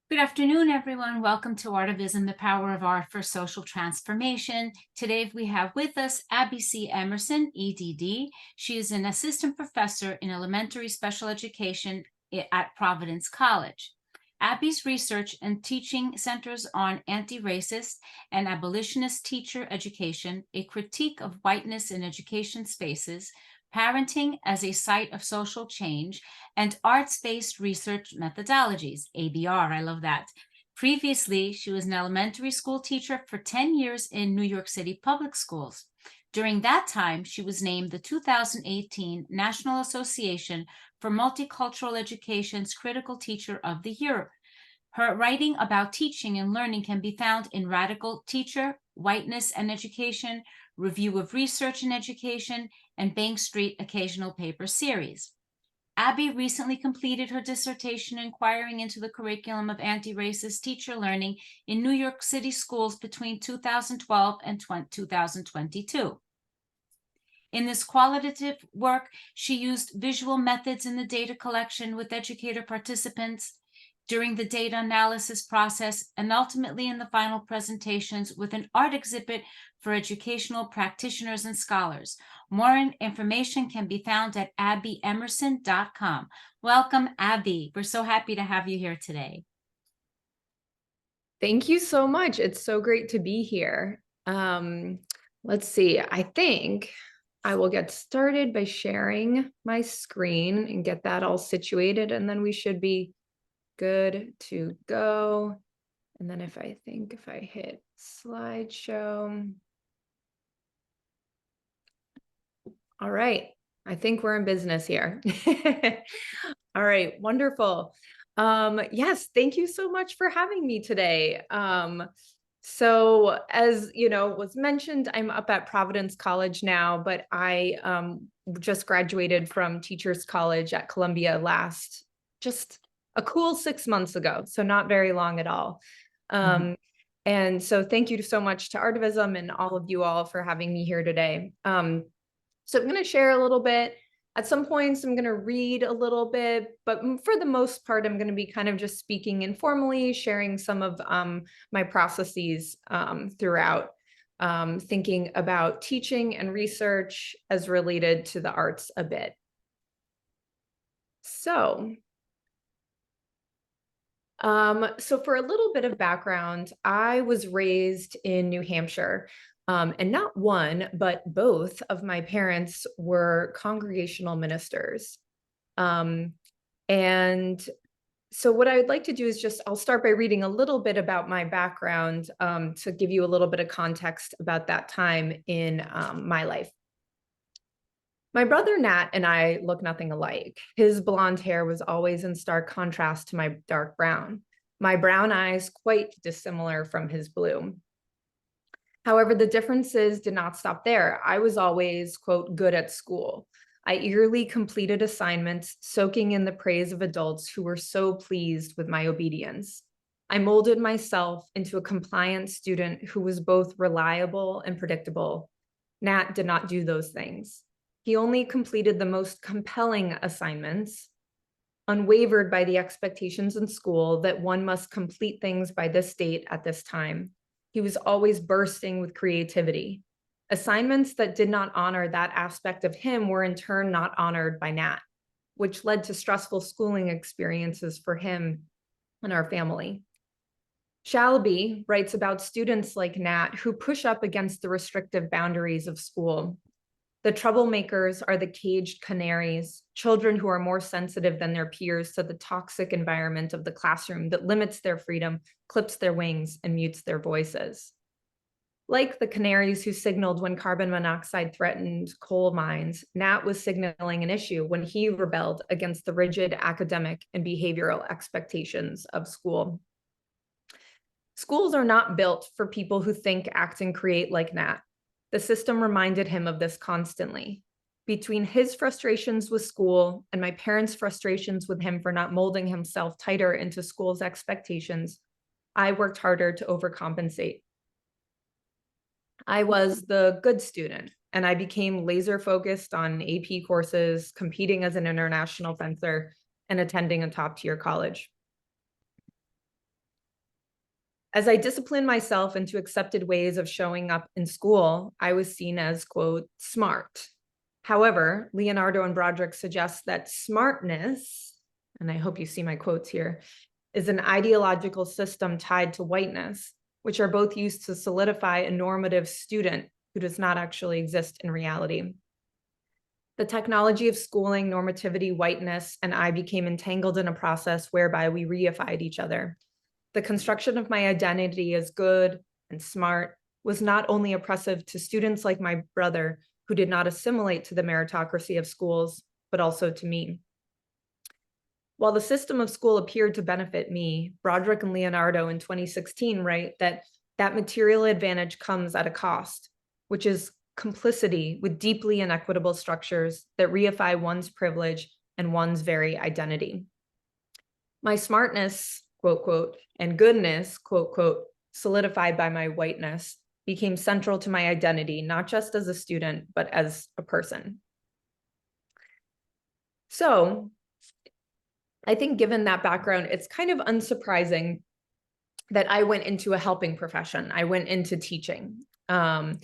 Good afternoon, everyone. Welcome to ARTIVISM, the Power of Art for Social Transformation. Today we have with us Abby C. Emerson, EDD. She is an assistant professor in elementary special education at Providence College. Abby's research and teaching centers on anti-racist and abolitionist teacher education, a critique of whiteness in education spaces, parenting as a site of social change, and arts-based research methodologies, ABR. I love that. Previously, she was an elementary school teacher for 10 years in New York City public schools. During that time, she was named the 2018 National Association for Multicultural Education's Critical Teacher of the Year. Her writing about teaching and learning can be found in Radical Teacher, Whiteness and Education, Review of Research in Education, and Bank Street Occasional Paper Series. Abby recently completed her dissertation inquiring into the curriculum of anti-racist teacher learning in New York City schools between 2012 and 2022. In this qualitative work, she used visual methods in the data collection with educator participants during the data analysis process, and ultimately in the final presentations with an art exhibit for educational practitioners and scholars. More information can be found at abbyemerson.com. Welcome, Abby. We're so happy to have you here today. Thank you so much. It's so great to be here. Let's see. I think I will get started by sharing my screen and get that all situated, and then we should be good to go. And then if I hit slideshow. All right. I think we're in business here. All right. Wonderful. Yes, thank you so much for having me today. So as you know, was mentioned, I'm up at Providence College now, but I just graduated from Teachers College at Columbia just a cool 6 months ago, so not very long at all. And so thank you so much to ARTIVISM and all of you all for having me here today. So I'm going to share a little bit. At some points, I'm going to read a little bit, but for the most part, I'm going to be kind of just speaking informally, sharing some of my processes throughout, thinking about teaching and research as related to the arts a bit. So for a little bit of background, I was raised in New Hampshire. And not one, but both of my parents were congregational ministers. And so what I would like to do is I'll start by reading a little bit about my background to give you a little bit of context about that time in my life. My brother Nat and I look nothing alike. His blonde hair was always in stark contrast to my dark brown. My brown eyes quite dissimilar from his blue. However, the differences did not stop there. I was always, quote, good at school. I eagerly completed assignments, soaking in the praise of adults who were so pleased with my obedience. I molded myself into a compliant student who was both reliable and predictable. Nat did not do those things. He only completed the most compelling assignments, unwavered by the expectations in school that one must complete things by this date at this time. He was always bursting with creativity. Assignments that did not honor that aspect of him were in turn not honored by Nat, which led to stressful schooling experiences for him and our family. Shalby writes about students like Nat who push up against the restrictive boundaries of school. The troublemakers are the caged canaries, children who are more sensitive than their peers to the toxic environment of the classroom that limits their freedom, clips their wings, and mutes their voices. Like the canaries who signaled when carbon monoxide threatened coal mines, Nat was signaling an issue when he rebelled against the rigid academic and behavioral expectations of school. Schools are not built for people who think, act, and create like Nat. The system reminded him of this constantly. Between his frustrations with school and my parents' frustrations with him for not molding himself tighter into school's expectations, I worked harder to overcompensate. I was the good student, and I became laser focused on AP courses, competing as an international fencer, and attending a top-tier college. As I disciplined myself into accepted ways of showing up in school, I was seen as, quote, smart. However, Leonardo and Broderick suggest that smartness, and I hope you see my quotes here, is an ideological system tied to whiteness, which are both used to solidify a normative student who does not actually exist in reality. The technology of schooling, normativity, whiteness, and I became entangled in a process whereby we reified each other. The construction of my identity as good and smart was not only oppressive to students like my brother, who did not assimilate to the meritocracy of schools, but also to me. While the system of school appeared to benefit me, Broderick and Leonardo in 2016 write that that material advantage comes at a cost, which is complicity with deeply inequitable structures that reify one's privilege and one's very identity. My smartness, quote, quote, and goodness, quote, quote, solidified by my whiteness, became central to my identity, not just as a student, but as a person. So I think given that background, it's kind of unsurprising that I went into a helping profession. I went into teaching. And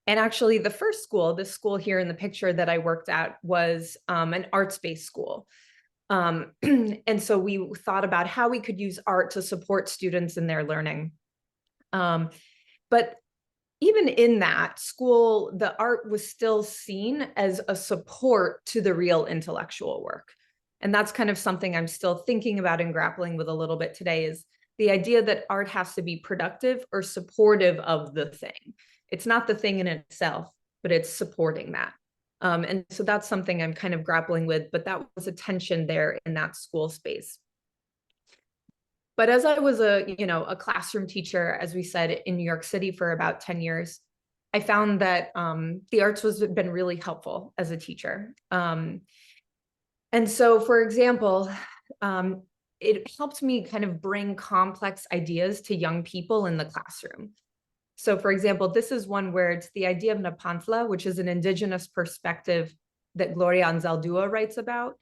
actually the first school, this school here in the picture that I worked at was an arts-based school. And so we thought about how we could use art to support students in their learning. But even in that school, the art was still seen as a support to the real intellectual work. And that's kind of something I'm still thinking about and grappling with a little bit today, is the idea that art has to be productive or supportive of the thing. It's not the thing in itself, but it's supporting that. And so that's something I'm kind of grappling with, but that was a tension there in that school space. But as I was a classroom teacher, as we said, in New York City for about 10 years, I found that the arts has been really helpful as a teacher. And so, for example, it helped me kind of bring complex ideas to young people in the classroom. So, for example, this is one where it's the idea of Nepantla, which is an indigenous perspective that Gloria Anzaldúa writes about,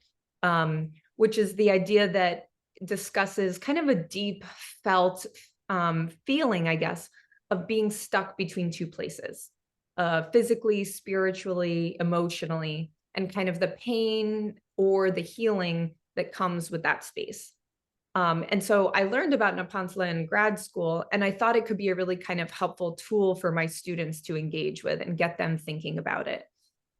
which is the idea that discusses kind of a deep felt feeling, I guess, of being stuck between two places, physically, spiritually, emotionally, and kind of the pain or the healing that comes with that space. And so I learned about Nepantla in grad school, and I thought it could be a really kind of helpful tool for my students to engage with and get them thinking about it.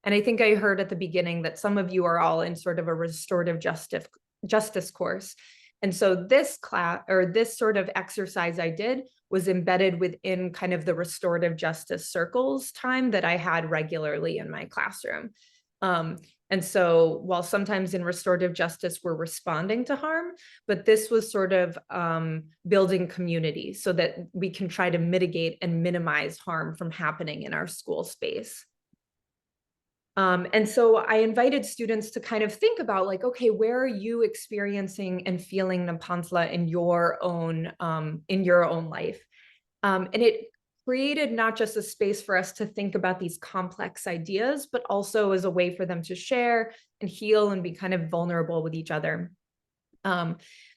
And I think I heard at the beginning that some of you are all in sort of a restorative justice course. And so this class, or this sort of exercise I did, was embedded within kind of the restorative justice circles time that I had regularly in my classroom. And so while sometimes in restorative justice, we're responding to harm, but this was sort of building community so that we can try to mitigate and minimize harm from happening in our school space. And so I invited students to kind of think about, like, okay, where are you experiencing and feeling Nepantla in your own life? And it created not just a space for us to think about these complex ideas, but also as a way for them to share and heal and be kind of vulnerable with each other.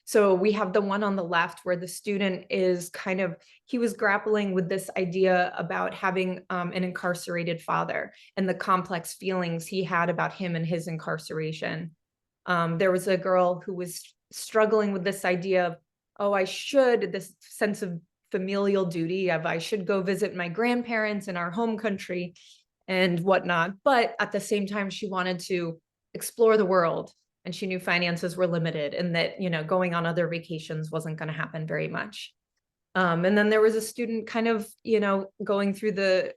So we have the one on the left where the student is kind of, he was grappling with this idea about having an incarcerated father and the complex feelings he had about him and his incarceration. There was a girl who was struggling with this idea of, oh, this sense of familial duty of I should go visit my grandparents in our home country and whatnot. But at the same time, she wanted to explore the world. And she knew finances were limited and that, going on other vacations wasn't going to happen very much. And then there was a student kind of, going through the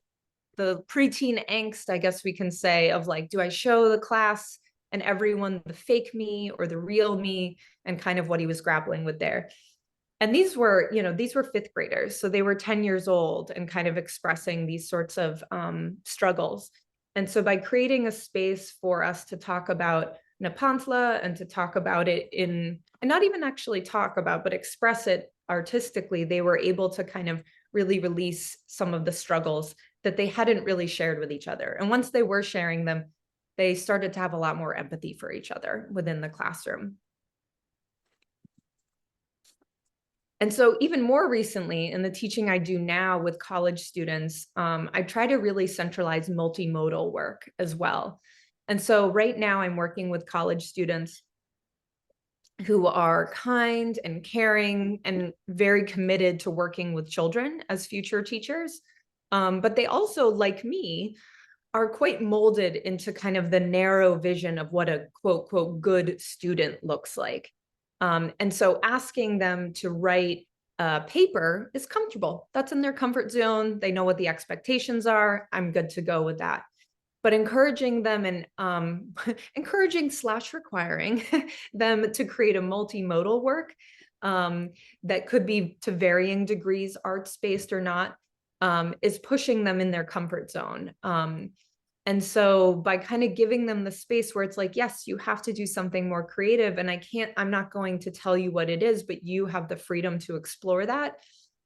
preteen angst, I guess we can say, of like, do I show the class and everyone the fake me or the real me, and kind of what he was grappling with there. And these were fifth graders. So they were 10 years old and kind of expressing these sorts of struggles. And so by creating a space for us to talk about Nepantla and to talk about it and not even actually talk about, but express it artistically, they were able to kind of really release some of the struggles that they hadn't really shared with each other. And once they were sharing them, they started to have a lot more empathy for each other within the classroom. And so even more recently in the teaching I do now with college students, I try to really centralize multimodal work as well. And so right now I'm working with college students who are kind and caring and very committed to working with children as future teachers. But they also, like me, are quite molded into kind of the narrow vision of what a quote, quote, good student looks like. And so asking them to write a paper is comfortable. That's in their comfort zone. They know what the expectations are. I'm good to go with that. But encouraging them and encouraging / requiring them to create a multimodal work that could be to varying degrees arts-based or not, is pushing them in their comfort zone. And so by kind of giving them the space where it's like, yes, you have to do something more creative, and I'm not going to tell you what it is, but you have the freedom to explore that.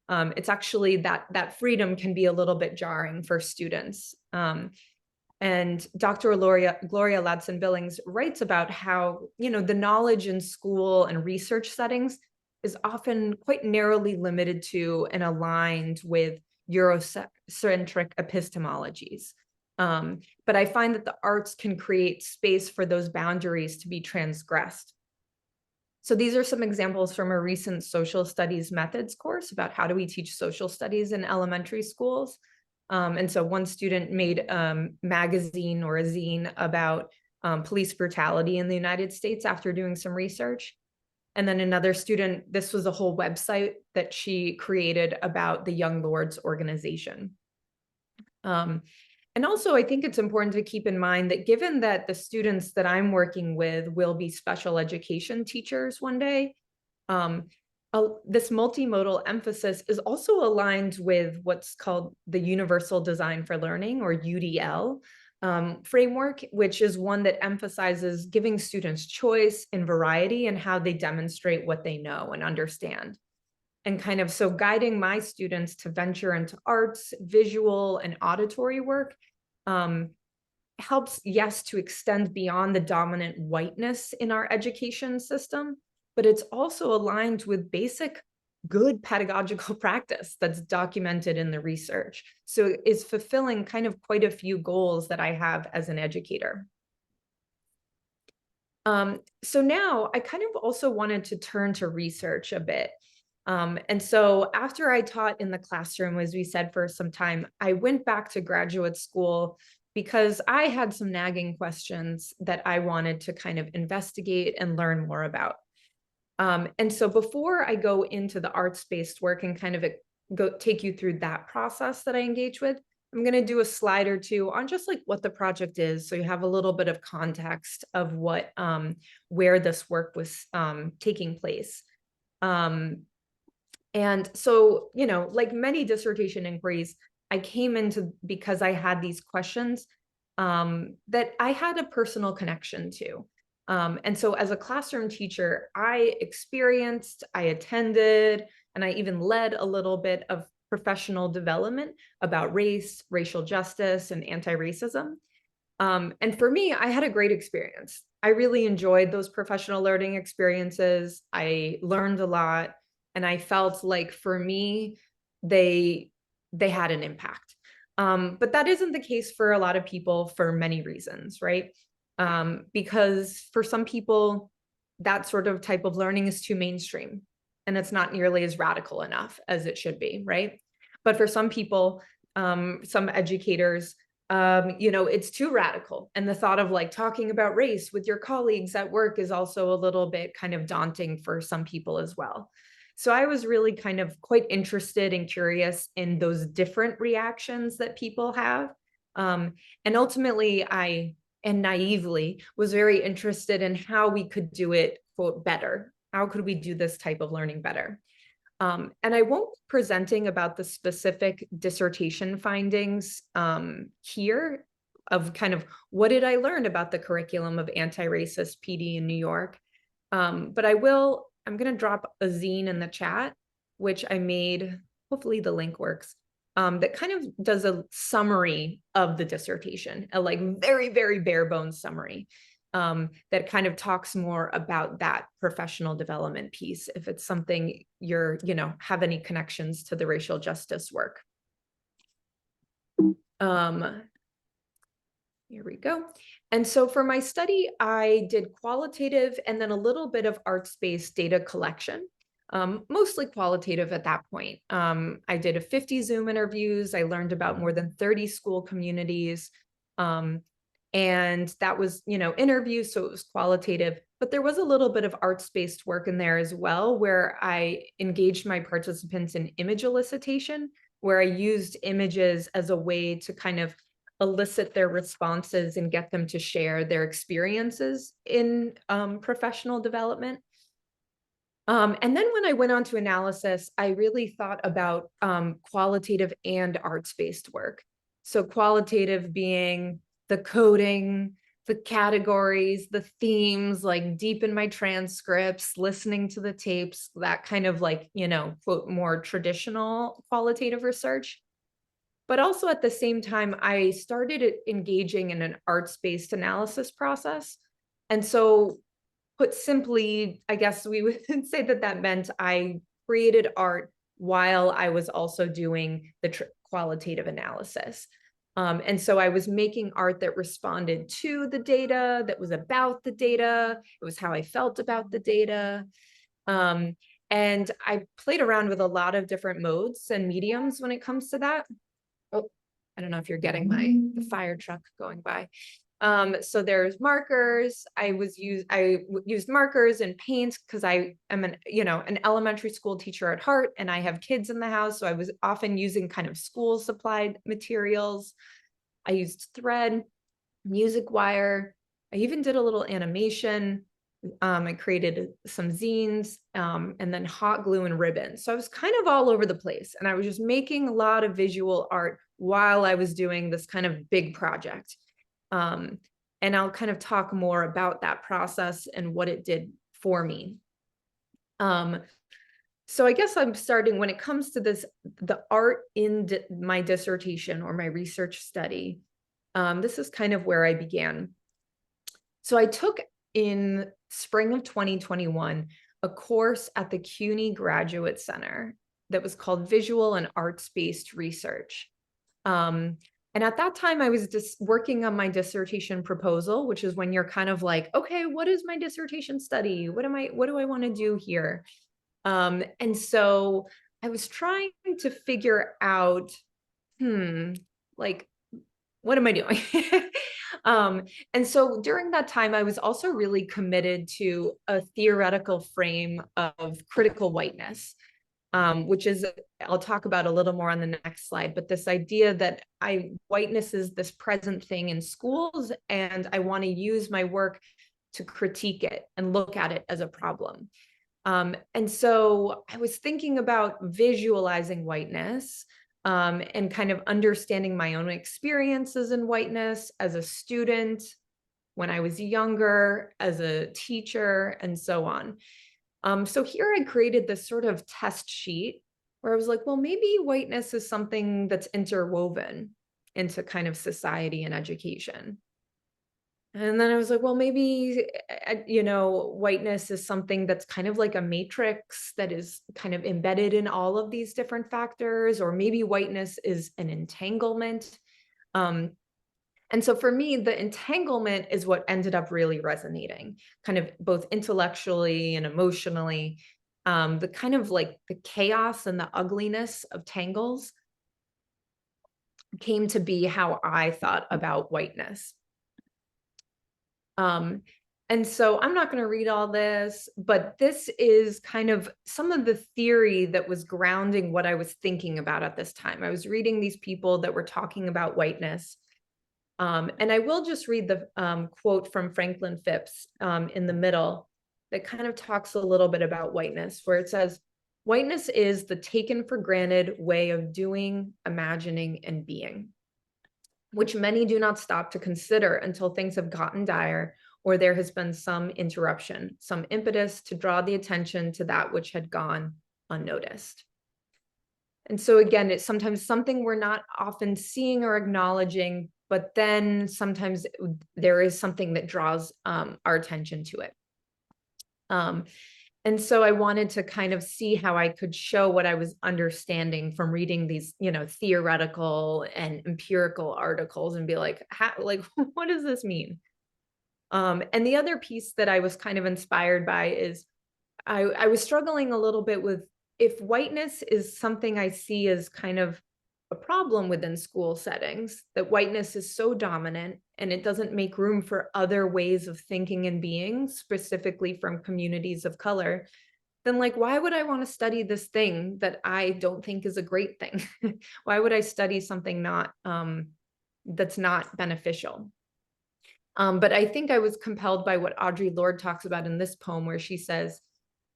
It's actually that freedom can be a little bit jarring for students. And Dr. Gloria Ladson-Billings writes about how, the knowledge in school and research settings is often quite narrowly limited to and aligned with Eurocentric epistemologies. But I find that the arts can create space for those boundaries to be transgressed. So these are some examples from a recent social studies methods course about how do we teach social studies in elementary schools. And so one student made a magazine or a zine about police brutality in the United States after doing some research. And then another student, this was a whole website that she created about the Young Lords organization. And also, I think it's important to keep in mind that given that the students that I'm working with will be special education teachers one day, this multimodal emphasis is also aligned with what's called the Universal Design for Learning, or UDL, framework, which is one that emphasizes giving students choice and variety in how they demonstrate what they know and understand. And kind of so guiding my students to venture into arts, visual, and auditory work helps, yes, to extend beyond the dominant whiteness in our education system, but it's also aligned with basic good pedagogical practice that's documented in the research. So it's fulfilling kind of quite a few goals that I have as an educator. So now I kind of also wanted to turn to research a bit. And so after I taught in the classroom, as we said, for some time, I went back to graduate school because I had some nagging questions that I wanted to kind of investigate and learn more about. And so before I go into the arts-based work and kind of take you through that process that I engage with, I'm going to do a slide or two on just like what the project is, so you have a little bit of context of what where this work was taking place. And so, like many dissertation inquiries, I came into because I had these questions that I had a personal connection to. And so as a classroom teacher, I attended, and I even led a little bit of professional development about race, racial justice, and anti-racism. And for me, I had a great experience. I really enjoyed those professional learning experiences. I learned a lot, and I felt like for me, they had an impact. But that isn't the case for a lot of people for many reasons, right? Because for some people, that sort of type of learning is too mainstream, and it's not nearly as radical enough as it should be, right? But for some people, some educators, it's too radical. And the thought of like talking about race with your colleagues at work is also a little bit kind of daunting for some people as well. So I was really kind of quite interested and curious in those different reactions that people have. And ultimately, and naively was very interested in how we could do it, quote, better. How could we do this type of learning better? And I won't be presenting about the specific dissertation findings here of kind of what did I learn about the curriculum of anti-racist PD in New York. But I'm going to drop a zine in the chat, which I made, hopefully the link works, that kind of does a summary of the dissertation, a like very, very bare bones summary. that kind of talks more about that professional development piece, if it's something you're, have any connections to the racial justice work. Here we go. And so for my study, I did qualitative and then a little bit of arts-based data collection, mostly qualitative at that point. I did 50 Zoom interviews. I learned about more than 30 school communities. And that was, interviews, so it was qualitative, but there was a little bit of arts-based work in there as well, where I engaged my participants in image elicitation, where I used images as a way to kind of elicit their responses and get them to share their experiences in professional development. And then when I went on to analysis, I really thought about qualitative and arts-based work. So qualitative being the coding, the categories, the themes, like deepen my transcripts, listening to the tapes, that kind of like, quote, more traditional qualitative research. But also at the same time, I started engaging in an arts-based analysis process. And so put simply, I guess we would say that meant I created art while I was also doing the qualitative analysis. And so I was making art that responded to the data, that was about the data. It was how I felt about the data. And I played around with a lot of different modes and mediums when it comes to that. Oh, I don't know if you're getting the fire truck going by. So there's markers. I used markers and paint because I am an elementary school teacher at heart, and I have kids in the house. So I was often using kind of school supplied materials. I used thread, music wire. I even did a little animation. I created some zines, and then hot glue and ribbon. So I was kind of all over the place, and I was just making a lot of visual art while I was doing this kind of big project. And I'll kind of talk more about that process and what it did for me. So I guess I'm starting when it comes to the art in my dissertation or my research study. This is kind of where I began. So I took in spring of 2021 a course at the CUNY Graduate Center that was called Visual and Arts-Based Research. And at that time, I was just working on my dissertation proposal, which is when you're kind of like, okay, what is my dissertation study? What do I want to do here? And so I was trying to figure out, like, what am I doing? And so during that time, I was also really committed to a theoretical frame of critical whiteness, which is, I'll talk about a little more on the next slide, but this idea that whiteness is this present thing in schools, and I want to use my work to critique it and look at it as a problem. And so I was thinking about visualizing whiteness, and kind of understanding my own experiences in whiteness as a student, when I was younger, as a teacher, and so on. So here I created this sort of test sheet where I was like, well, maybe whiteness is something that's interwoven into kind of society and education. And then I was like, well, maybe, whiteness is something that's kind of like a matrix that is kind of embedded in all of these different factors, or maybe whiteness is an entanglement. And so for me, the entanglement is what ended up really resonating, kind of both intellectually and emotionally. The kind of like the chaos and the ugliness of tangles came to be how I thought about whiteness. And so I'm not going to read all this, but this is kind of some of the theory that was grounding what I was thinking about at this time. I was reading these people that were talking about whiteness. And I will just read the quote from Franklin Phipps in the middle that kind of talks a little bit about whiteness, where it says, whiteness is the taken for granted way of doing, imagining, and being, which many do not stop to consider until things have gotten dire, or there has been some interruption, some impetus to draw the attention to that which had gone unnoticed. And so again, it's sometimes something we're not often seeing or acknowledging, but then sometimes there is something that draws our attention to it. And so I wanted to kind of see how I could show what I was understanding from reading these, theoretical and empirical articles and be like, what does this mean? And the other piece that I was kind of inspired by is I was struggling a little bit with, if whiteness is something I see as kind of a problem within school settings, that whiteness is so dominant and it doesn't make room for other ways of thinking and being, specifically from communities of color, then why would I want to study this thing that I don't think is a great thing? Why would I study something that's not beneficial? But I think I was compelled by what Audre Lorde talks about in this poem, where she says,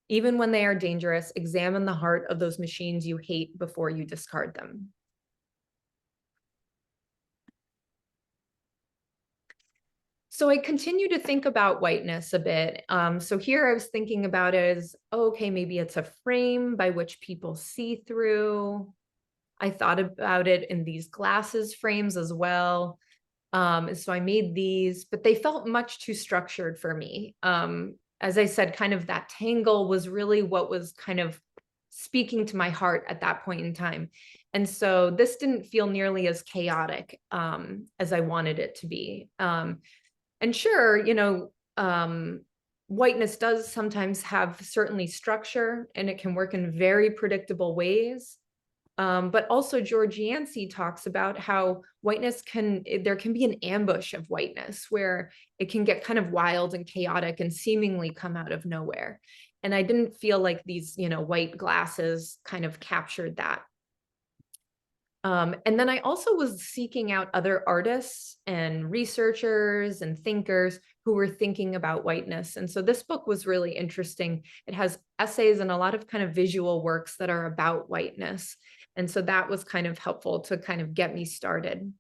even when they are dangerous, examine the heart of those machines you hate before you discard them. So I continue to think about whiteness a bit. So here I was thinking about it as, okay, maybe it's a frame by which people see through. I thought about it in these glasses frames as well. So I made these, but they felt much too structured for me. As I said, kind of that tangle was really what was kind of speaking to my heart at that point in time. And so this didn't feel nearly as chaotic as I wanted it to be. And sure, whiteness does sometimes have certainly structure, and it can work in very predictable ways. But also George Yancey talks about how whiteness there can be an ambush of whiteness where it can get kind of wild and chaotic and seemingly come out of nowhere. And I didn't feel like these, white glasses kind of captured that. And then I also was seeking out other artists and researchers and thinkers who were thinking about whiteness. And so this book was really interesting. It has essays and a lot of kind of visual works that are about whiteness. And so that was kind of helpful to kind of get me started.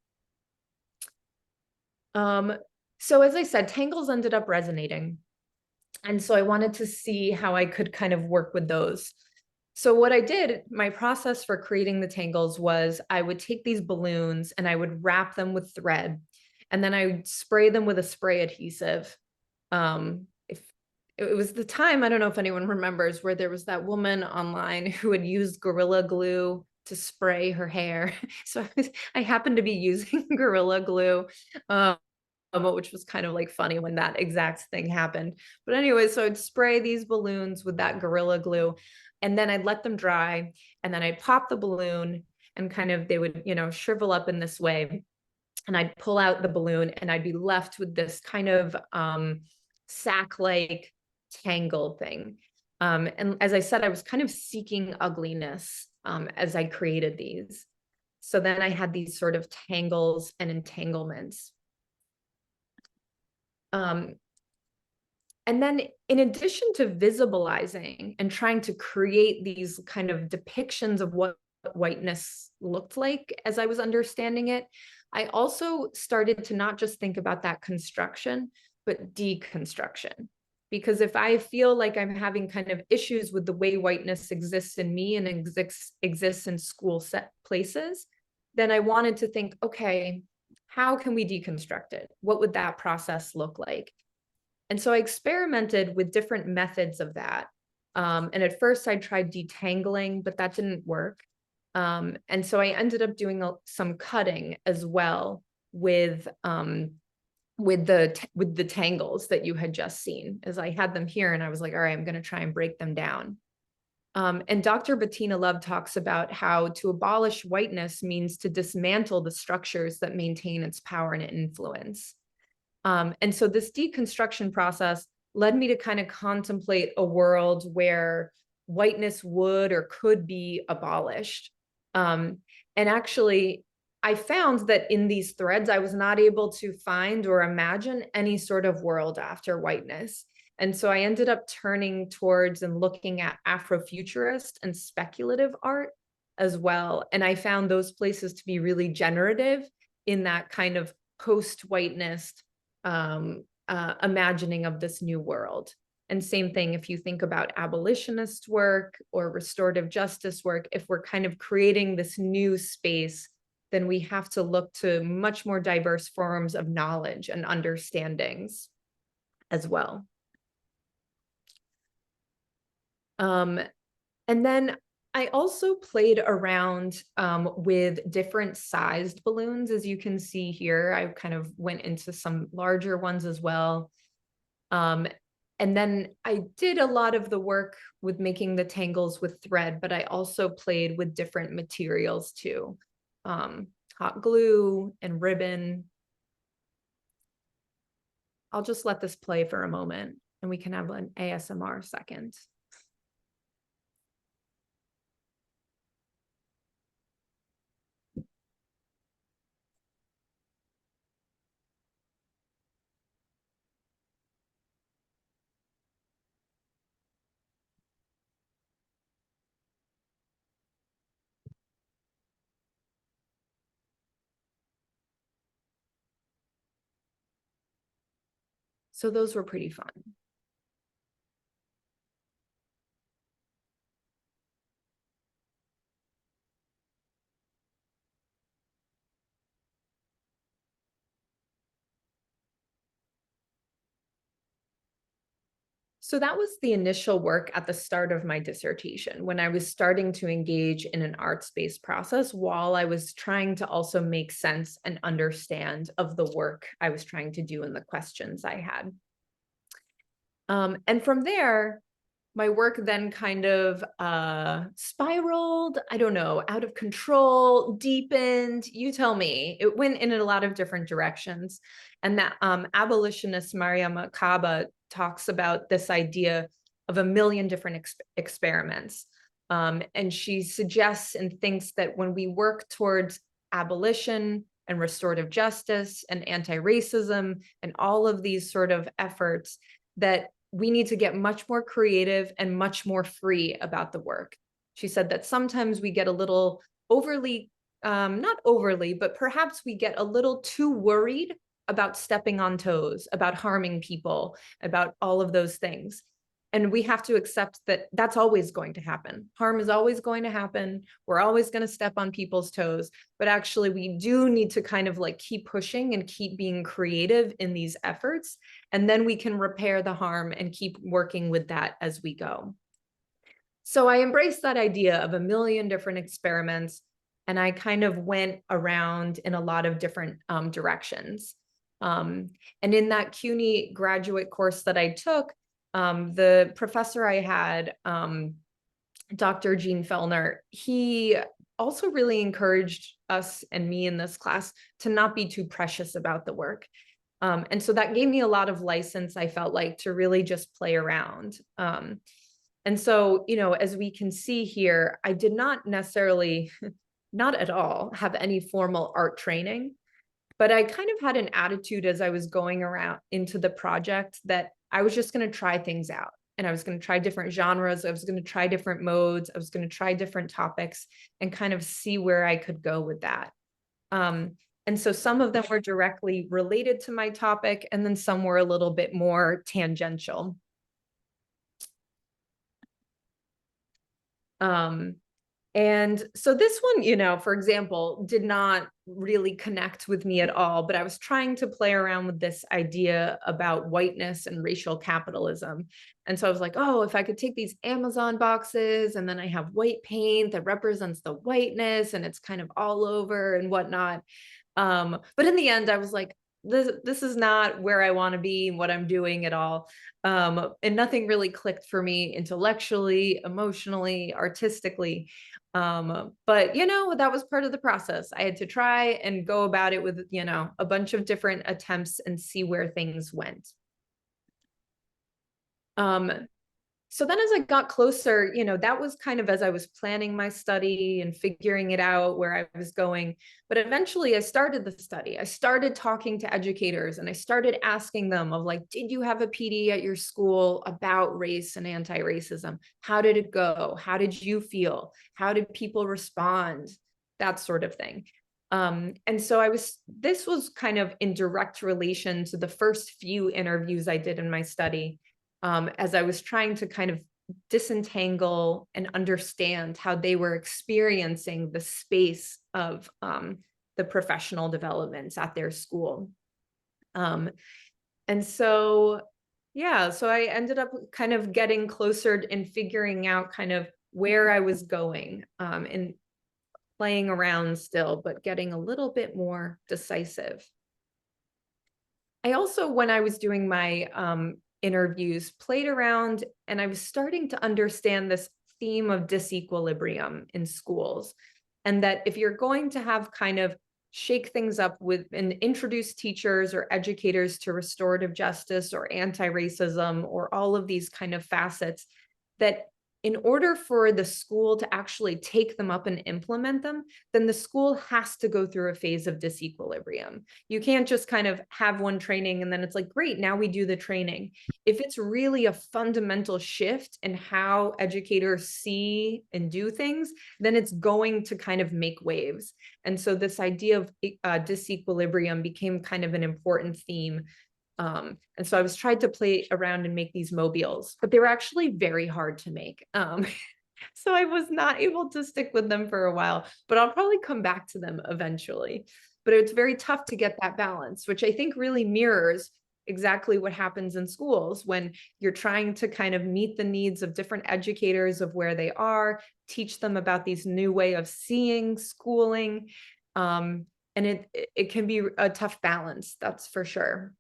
So as I said, tangles ended up resonating. And so I wanted to see how I could kind of work with those. So what I did, my process for creating the tangles was I would take these balloons and I would wrap them with thread, and then I would spray them with a spray adhesive. If it was the time, I don't know if anyone remembers, where there was that woman online who had used Gorilla Glue to spray her hair. So I happened to be using Gorilla Glue, which was kind of funny when that exact thing happened. But anyway, so I'd spray these balloons with that Gorilla Glue, and then I'd let them dry, and then I'd pop the balloon, and kind of they would, shrivel up in this way. And I'd pull out the balloon, and I'd be left with this kind of sack-like tangle thing. And as I said, I was kind of seeking ugliness as I created these. So then I had these sort of tangles and entanglements. And then in addition to visibilizing and trying to create these kind of depictions of what whiteness looked like as I was understanding it, I also started to not just think about that construction, but deconstruction. Because if I feel like I'm having kind of issues with the way whiteness exists in me and exists in school set places, then I wanted to think, okay, how can we deconstruct it? What would that process look like? And so I experimented with different methods of that. And at first I tried detangling, but that didn't work. And so I ended up doing some cutting as well with the tangles that you had just seen, as I had them here, and I was like, all right, I'm going to try and break them down. And Dr. Bettina Love talks about how to abolish whiteness means to dismantle the structures that maintain its power and influence. And so this deconstruction process led me to kind of contemplate a world where whiteness would or could be abolished. And actually, I found that in these threads, I was not able to find or imagine any sort of world after whiteness. And so I ended up turning towards and looking at Afrofuturist and speculative art as well. And I found those places to be really generative in that kind of post-whiteness imagining of this new world. And same thing if you think about abolitionist work or restorative justice work, if we're kind of creating this new space then we have to look to much more diverse forms of knowledge and understandings as well. And then I also played around with different sized balloons. As you can see here, I kind of went into some larger ones as well. And then I did a lot of the work with making the tangles with thread, but I also played with different materials too. Hot glue and ribbon. I'll just let this play for a moment and we can have an ASMR second. So those were pretty fun. So that was the initial work at the start of my dissertation, when I was starting to engage in an arts-based process while I was trying to also make sense and understand of the work I was trying to do and the questions I had. And from there, my work then kind of spiraled, I don't know, out of control, deepened, you tell me. It went in a lot of different directions. And that abolitionist Mariama Kaba talks about this idea of a million different experiments. And she suggests and thinks that when we work towards abolition and restorative justice and anti-racism and all of these sort of efforts, that we need to get much more creative and much more free about the work. She said that sometimes we get a little overly, not overly, but perhaps we get a little too worried about stepping on toes, about harming people, about all of those things. And we have to accept that that's always going to happen. Harm is always going to happen. We're always going to step on people's toes. But actually, we do need to kind of like keep pushing and keep being creative in these efforts. And then we can repair the harm and keep working with that as we go. So I embraced that idea of a million different experiments. And I kind of went around in a lot of different directions. And in that CUNY graduate course that I took, the professor I had, Dr. Gene Fellner, he also really encouraged us and me in this class to not be too precious about the work. And so that gave me a lot of license, I felt like, to really just play around. And so, you know, as we can see here, I did not necessarily, not at all, have any formal art training. But I kind of had an attitude as I was going around into the project that I was just going to try things out. And I was going to try different genres. I was going to try different modes. I was going to try different topics and kind of see where I could go with that. And so some of them were directly related to my topic, and then some were a little bit more tangential. And so this one, you know, for example, did not really connect with me at all, but I was trying to play around with this idea about whiteness and racial capitalism. And so I was like, oh, if I could take these Amazon boxes and then I have white paint that represents the whiteness and it's kind of all over and whatnot. But in the end, I was like, this is not where I want to be and what I'm doing at all. And nothing really clicked for me intellectually, emotionally, artistically. But, you know, that was part of the process. I had to try and go about it with, you know, a bunch of different attempts and see where things went. So then as I got closer, you know, that was kind of as I was planning my study and figuring it out where I was going. But eventually I started the study. I started talking to educators and I started asking them of like, did you have a PD at your school about race and anti-racism? How did it go? How did you feel? How did people respond? That sort of thing. And so this was kind of in direct relation to the first few interviews I did in my study. As I was trying to kind of disentangle and understand how they were experiencing the space of the professional developments at their school. And so, yeah, so I ended up kind of getting closer and figuring out kind of where I was going, and playing around still, but getting a little bit more decisive. I also, when I was doing my interviews, played around, and I was starting to understand this theme of disequilibrium in schools. And that if you're going to have kind of shake things up with and introduce teachers or educators to restorative justice or anti-racism or all of these kind of facets, that in order for the school to actually take them up and implement them, then the school has to go through a phase of disequilibrium. You can't just kind of have one training and then it's like, great, now we do the training. If it's really a fundamental shift in how educators see and do things, then it's going to kind of make waves. And so this idea of disequilibrium became kind of an important theme. And so I was trying to play around and make these mobiles, but they were actually very hard to make. So I was not able to stick with them for a while, but I'll probably come back to them eventually. But it's very tough to get that balance, which I think really mirrors exactly what happens in schools when you're trying to kind of meet the needs of different educators of where they are, teach them about these new way of seeing schooling. And it can be a tough balance, that's for sure.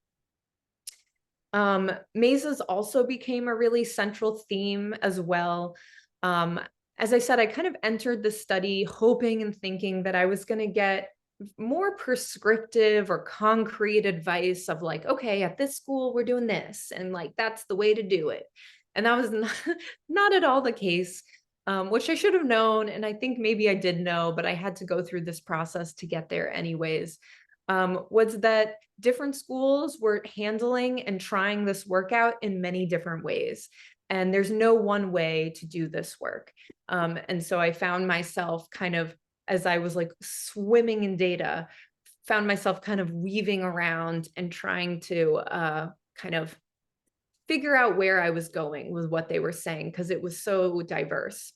Mesas also became a really central theme as well. As I said, I kind of entered the study hoping and thinking that I was going to get more prescriptive or concrete advice of like, okay, at this school, we're doing this, and like, that's the way to do it. And that was not at all the case, which I should have known. And I think maybe I did know, but I had to go through this process to get there anyways. Was that different schools were handling and trying this workout in many different ways. And there's no one way to do this work. And so I found myself kind of, as I was like swimming in data, found myself kind of weaving around and trying to kind of figure out where I was going with what they were saying, because it was so diverse.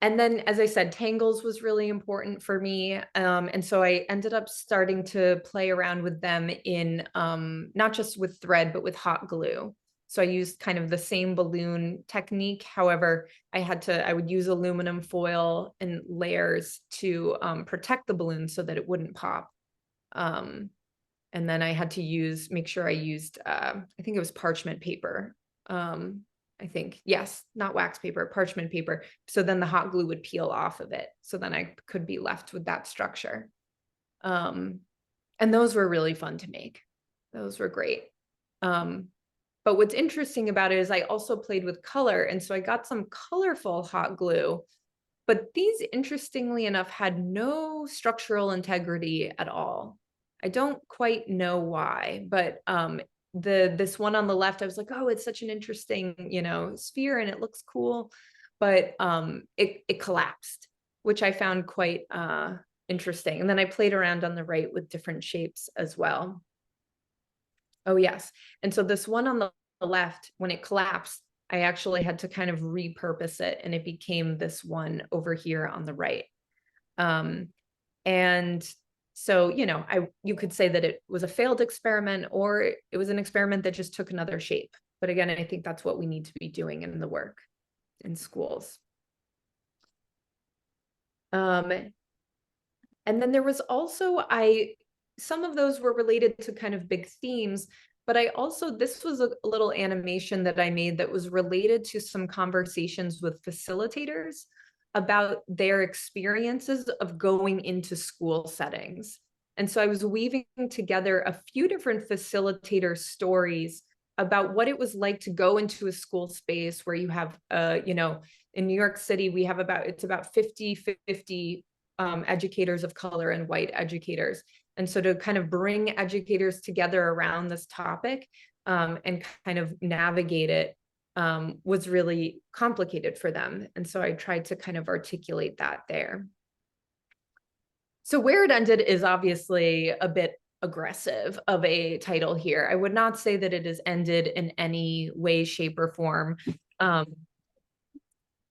And then, as I said, tangles was really important for me. And so I ended up starting to play around with them in not just with thread, but with hot glue. So I used kind of the same balloon technique. However, I would use aluminum foil and layers to protect the balloon so that it wouldn't pop. And then I had to make sure I used, I think it was parchment paper. I think, yes, not wax paper, parchment paper. So then the hot glue would peel off of it. So then I could be left with that structure. And those were really fun to make. Those were great. But what's interesting about it is I also played with color. And so I got some colorful hot glue, but these, interestingly enough, had no structural integrity at all. I don't quite know why, but this one on the left, I was like, oh, it's such an interesting, sphere and it looks cool, but it collapsed, which I found quite interesting. And then I played around on the right with different shapes as well. Oh, yes. And so this one on the left, when it collapsed, I actually had to kind of repurpose it, and it became this one over here on the right. And so, you could say that it was a failed experiment, or it was an experiment that just took another shape. But again, I think that's what we need to be doing in the work in schools. And then there was also, some of those were related to kind of big themes, but this was a little animation that I made that was related to some conversations with facilitators about their experiences of going into school settings. And so I was weaving together a few different facilitator stories about what it was like to go into a school space where you have, in New York City, we have it's about 50-50 educators of color and white educators. And so to kind of bring educators together around this topic and kind of navigate it was really complicated for them. And so I tried to kind of articulate that there. So where it ended is obviously a bit aggressive of a title here. I would not say that it has ended in any way, shape, or form.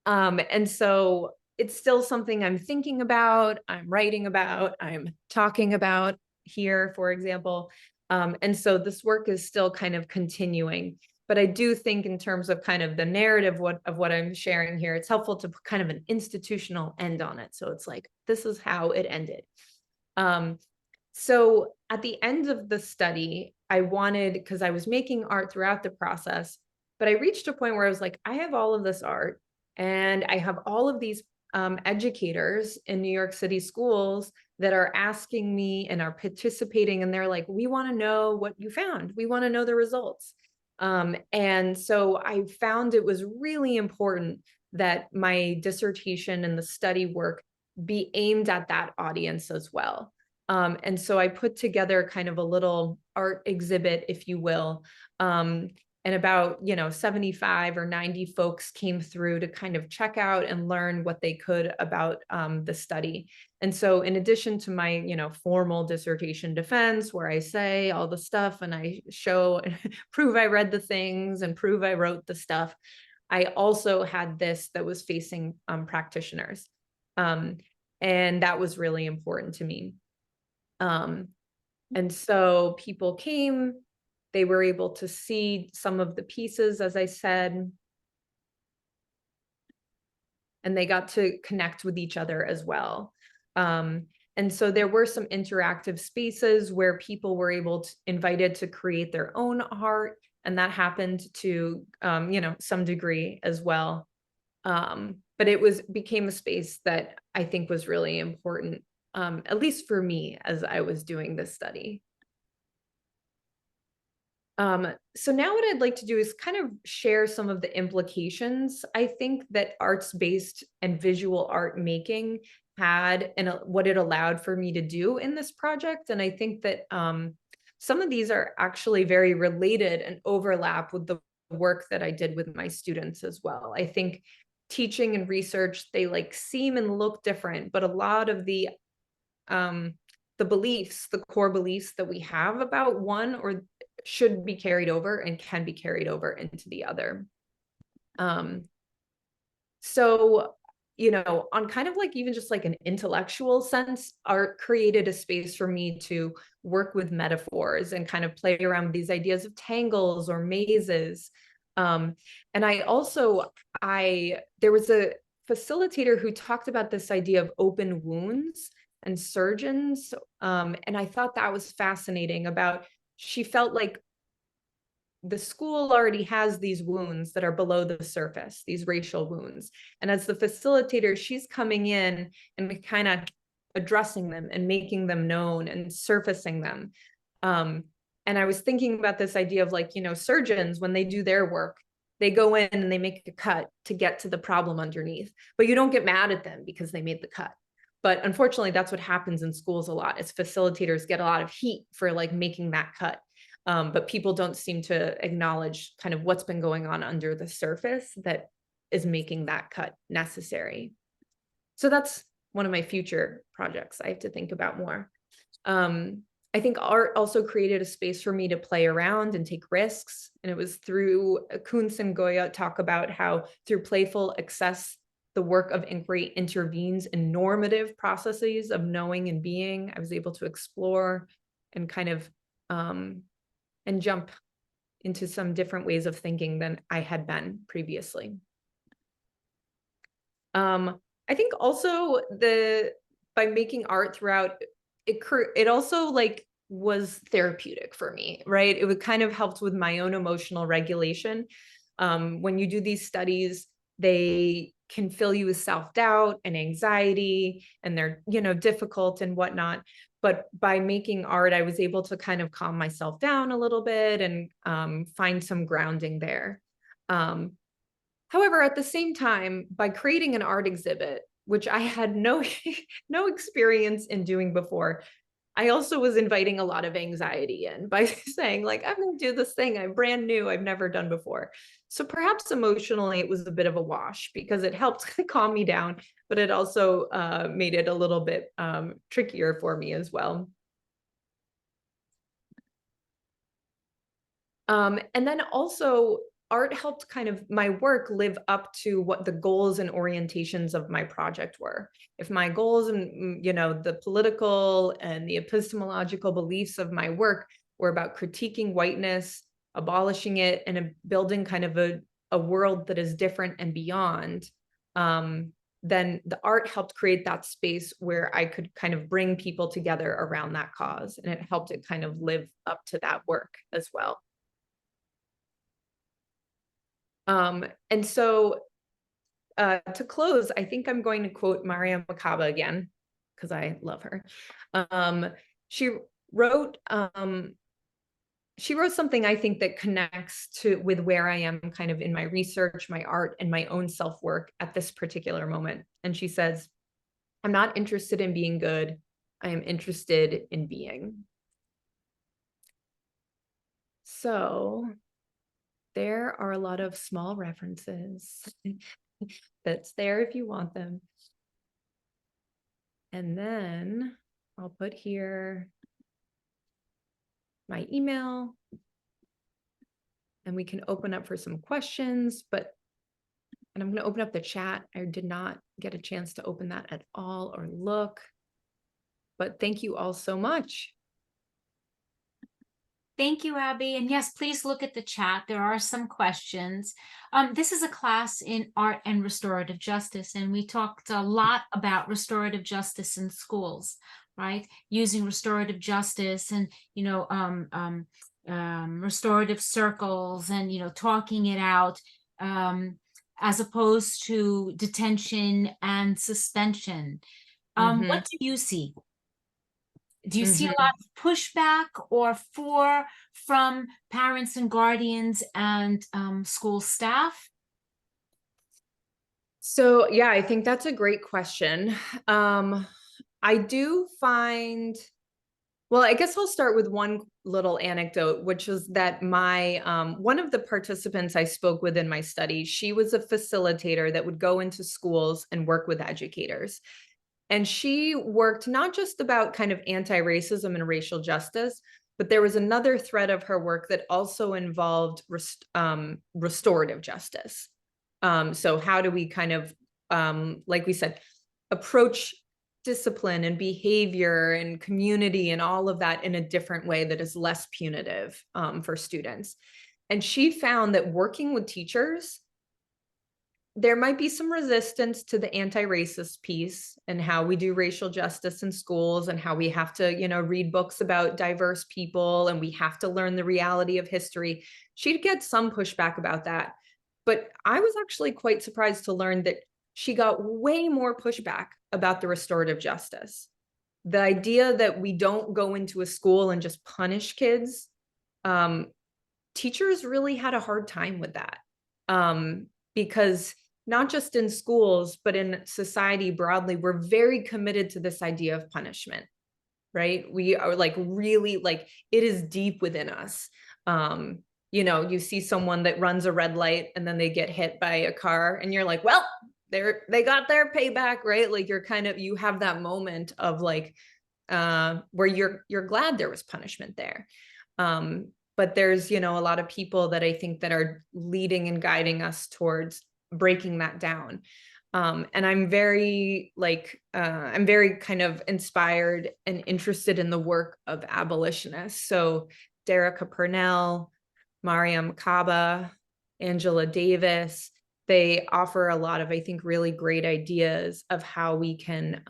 And so it's still something I'm thinking about, I'm writing about, I'm talking about here, for example. And so this work is still kind of continuing. But I do think in terms of kind of the narrative of what I'm sharing here, it's helpful to put kind of an institutional end on it. So it's like, this is how it ended. So at the end of the study, I wanted, because I was making art throughout the process, but I reached a point where I was like, I have all of this art and I have all of these educators in New York City schools that are asking me and are participating. And they're like, we want to know what you found. We want to know the results. And so I found it was really important that my dissertation and the study work be aimed at that audience as well. And so I put together kind of a little art exhibit, if you will. And about, 75 or 90 folks came through to kind of check out and learn what they could about the study. And so in addition to my, formal dissertation defense, where I say all the stuff and I show, prove I read the things and prove I wrote the stuff, I also had this that was facing practitioners. And that was really important to me. And so people came, they were able to see some of the pieces, as I said, and they got to connect with each other as well. And so there were some interactive spaces where people were invited to create their own art, and that happened to, some degree as well. But it became a space that I think was really important, at least for me, as I was doing this study. So now what I'd like to do is kind of share some of the implications I think that arts-based and visual art making had and what it allowed for me to do in this project. And I think that some of these are actually very related and overlap with the work that I did with my students as well. I think teaching and research, they like seem and look different, but a lot of the beliefs, the core beliefs that we have about one or should be carried over and can be carried over into the other. So, on kind of like even just like an intellectual sense, art created a space for me to work with metaphors and kind of play around with these ideas of tangles or mazes. And there was a facilitator who talked about this idea of open wounds and surgeons. And I thought that was fascinating she felt like the school already has these wounds that are below the surface, these racial wounds. And as the facilitator, she's coming in and kind of addressing them and making them known and surfacing them. And I was thinking about this idea of like, surgeons, when they do their work, they go in and they make a cut to get to the problem underneath, but you don't get mad at them because they made the cut. But unfortunately, that's what happens in schools a lot, is facilitators get a lot of heat for like making that cut. But people don't seem to acknowledge kind of what's been going on under the surface that is making that cut necessary. So that's one of my future projects I have to think about more. I think art also created a space for me to play around and take risks. And it was through Kuntz and Goya talk about how through playful excess, the work of inquiry intervenes in normative processes of knowing and being. I was able to explore and kind of and jump into some different ways of thinking than I had been previously. I think also by making art throughout, it also like was therapeutic for me, right? It would kind of helped with my own emotional regulation. When you do these studies, they can fill you with self-doubt and anxiety, and they're, difficult and whatnot. But by making art, I was able to kind of calm myself down a little bit and find some grounding there. However, at the same time, by creating an art exhibit, which I had no experience in doing before, I also was inviting a lot of anxiety in by saying like, I'm going to do this thing I'm brand new, I've never done before. So perhaps emotionally it was a bit of a wash because it helped calm me down, but it also made it a little bit trickier for me as well. And then also art helped kind of my work live up to what the goals and orientations of my project were. If my goals and, the political and the epistemological beliefs of my work were about critiquing whiteness, abolishing it, and building kind of a world that is different and beyond, then the art helped create that space where I could kind of bring people together around that cause. And it helped it kind of live up to that work as well. And so to close, I think I'm going to quote Mariam Makaba again, because I love her. She wrote something I think that connects with where I am kind of in my research, my art, and my own self-work at this particular moment. And she says, "I'm not interested in being good. I am interested in being." So there are a lot of small references that's there if you want them. And then I'll put here my email, and we can open up for some questions, and I'm going to open up the chat. I did not get a chance to open that at all or look, but thank you all so much. Thank you, Abby. And yes, please look at the chat. There are some questions. This is a class in art and restorative justice, and we talked a lot about restorative justice in schools, right? Using restorative justice and, restorative circles and, talking it out, as opposed to detention and suspension. What do you see? Do you see a lot of pushback from parents and guardians and school staff? So yeah, I think that's a great question. I do find, well, I guess I'll start with one little anecdote, which is that one of the participants I spoke with in my study, she was a facilitator that would go into schools and work with educators. And she worked not just about kind of anti-racism and racial justice, but there was another thread of her work that also involved restorative justice. So how do we kind of, like we said, approach discipline and behavior and community and all of that in a different way that is less punitive for students. And she found that working with teachers, there might be some resistance to the anti-racist piece and how we do racial justice in schools and how we have to, read books about diverse people and we have to learn the reality of history. She'd get some pushback about that. But I was actually quite surprised to learn that she got way more pushback about the restorative justice. The idea that we don't go into a school and just punish kids, teachers really had a hard time with that, because not just in schools, but in society broadly, we're very committed to this idea of punishment, right? We are really it is deep within us. You see someone that runs a red light and then they get hit by a car and you're like, well, they got their payback, right? You have that moment of where you're glad there was punishment there. But there's, a lot of people that I think that are leading and guiding us towards breaking that down. And I'm very kind of inspired and interested in the work of abolitionists. So Derica Purnell, Mariam Kaba, Angela Davis, they offer a lot of, I think, really great ideas of how we can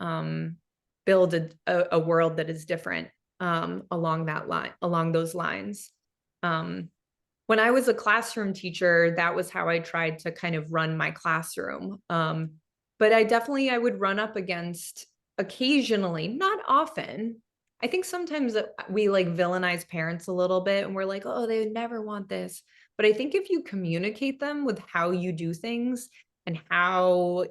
build a world that is different along those lines. When I was a classroom teacher, that was how I tried to kind of run my classroom. But I would run up against occasionally, not often. I think sometimes we villainize parents a little bit and we're like, oh, they would never want this. But I think if you communicate them with how you do things and how,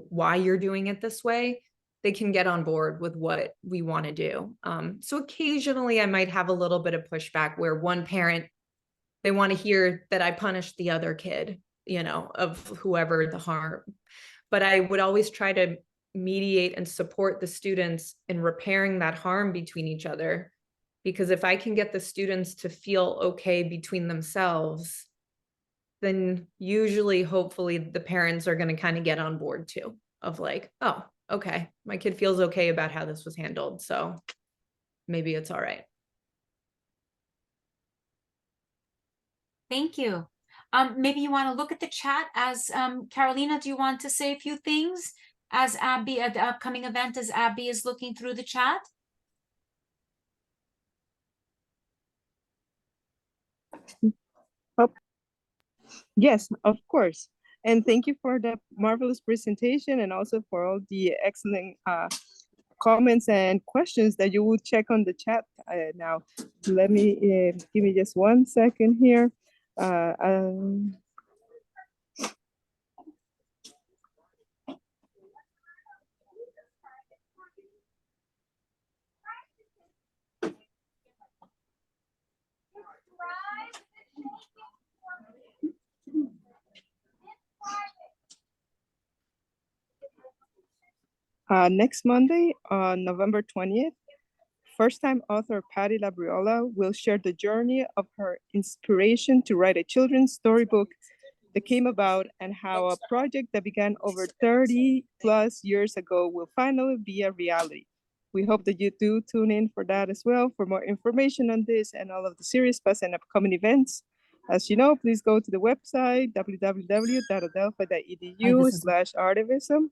why you're doing it this way, they can get on board with what we want to do. So occasionally I might have a little bit of pushback where one parent, they want to hear that I punished the other kid, of whoever the harm. But I would always try to mediate and support the students in repairing that harm between each other. Because if I can get the students to feel okay between themselves, then usually, hopefully, the parents are going to kind of get on board too, of like, oh, okay, my kid feels okay about how this was handled, so maybe it's all right. Thank you. Maybe you want to look at the chat as Carolina, do you want to say a few things as Abby at the upcoming event as Abby is looking through the chat? Oh, yes, of course. And thank you for the marvelous presentation and also for all the excellent comments and questions that you will check on the chat now. Let me, give me just 1 second here. Next Monday, on November 20th, first-time author Patty Labriola will share the journey of her inspiration to write a children's storybook that came about and how a project that began over 30 plus years ago will finally be a reality. We hope that you do tune in for that as well. For more information on this and all of the series past and upcoming events, as you know, please go to the website www.adelpha.edu/artivism.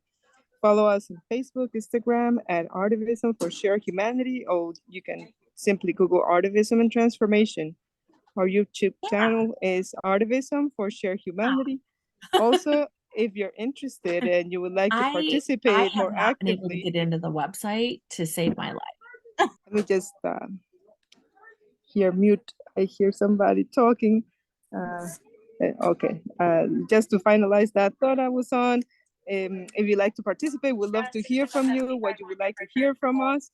Follow us on Facebook, Instagram at ARTIVISM for Share Humanity, or you can simply Google ARTIVISM and Transformation. Our YouTube channel is ARTIVISM for Share Humanity. Also, if you're interested and you would like to participate more not been able to actively, get into the website to save my life. let me just mute. I hear somebody talking. Okay, just to finalize that thought I was on, if you'd like to participate, we'd love to hear from you, what you would like to hear from us.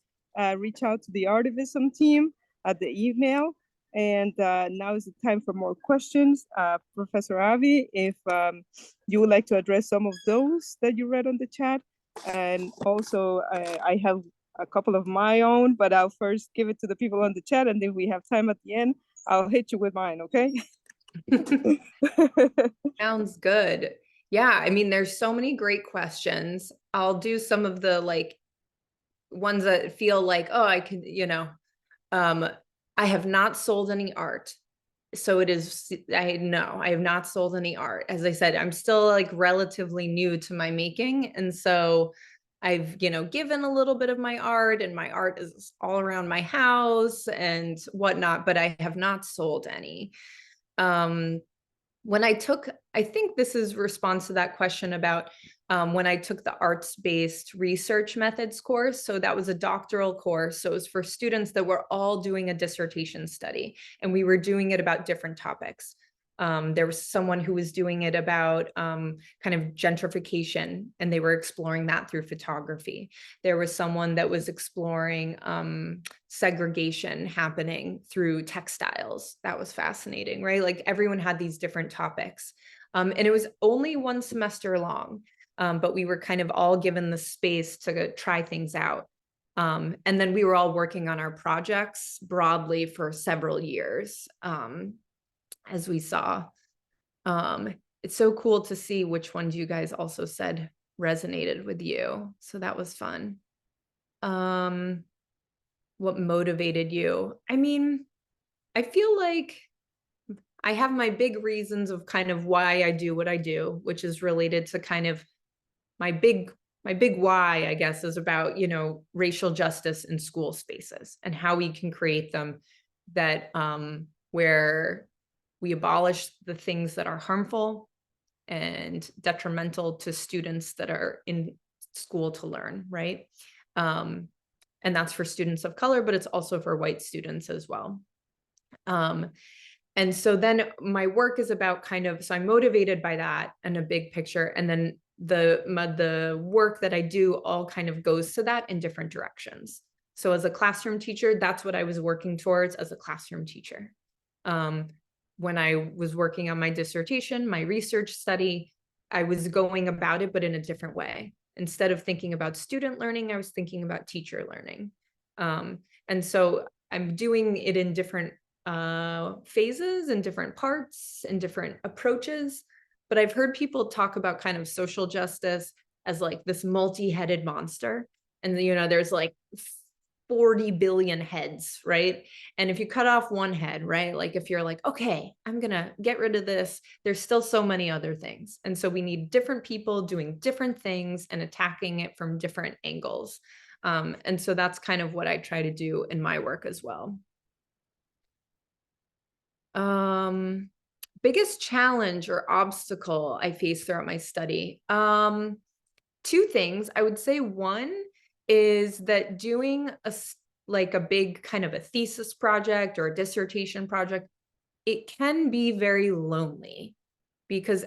Reach out to the ARTIVISM team at the email. And now is the time for more questions. Professor Avi, if you would like to address some of those that you read on the chat. And also, I have a couple of my own, but I'll first give it to the people on the chat, and then we have time at the end, I'll hit you with mine, okay? Sounds good. Yeah, I mean, there's so many great questions. I'll do some of the like ones that feel like, oh, I could, I have not sold any art. So it is, I have not sold any art. As I said, I'm still like relatively new to my making. And so I've, given a little bit of my art, and my art is all around my house and whatnot, but I have not sold any. When I think this is response to that question about when I took the arts-based research methods course. So that was a doctoral course. So it was for students that were all doing a dissertation study, and we were doing it about different topics. There was someone who was doing it about kind of gentrification, and they were exploring that through photography. There was someone that was exploring segregation happening through textiles. That was fascinating, right? Like everyone had these different topics. And it was only 1 semester long, but we were kind of all given the space to try things out. And then we were all working on our projects broadly for several years. As we saw, it's so cool to see which ones you guys also said resonated with you. So that was fun. What motivated you? I mean, I feel like I have my big reasons of kind of why I do what I do, which is related to kind of my big why, I guess, is about, racial justice in school spaces and how we can create them that where we abolish the things that are harmful and detrimental to students that are in school to learn, right? And that's for students of color, but it's also for white students as well. And so then my work is about so I'm motivated by that and a big picture. And then the work that I do all kind of goes to that in different directions. So as a classroom teacher, that's what I was working towards as a classroom teacher. When I was working on my dissertation, my research study, I was going about it, but in a different way. Instead of thinking about student learning, I was thinking about teacher learning. And so I'm doing it in different phases and different parts and different approaches. But I've heard people talk about kind of social justice as like this multi-headed monster. And, you know, there's like 40 billion heads, right? And if you cut off one head, right? Like if you're like, okay, I'm gonna get rid of this, there's still so many other things. And so we need different people doing different things and attacking it from different angles. And so that's kind of what I try to do in my work as well. Biggest challenge or obstacle I faced throughout my study. Two things. I would say one is that doing a big kind of a thesis project or a dissertation project, it can be very lonely, because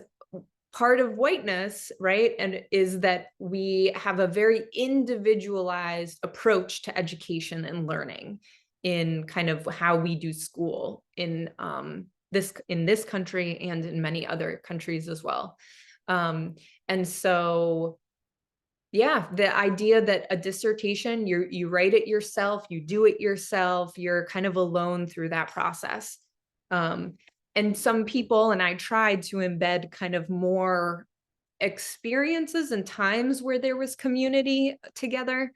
part of whiteness, right, and is that we have a very individualized approach to education and learning in kind of how we do school in this country and in many other countries as well. And so yeah, the idea that a dissertation, you write it yourself, you do it yourself, you're kind of alone through that process. And some people, and I tried to embed kind of more experiences and times where there was community together.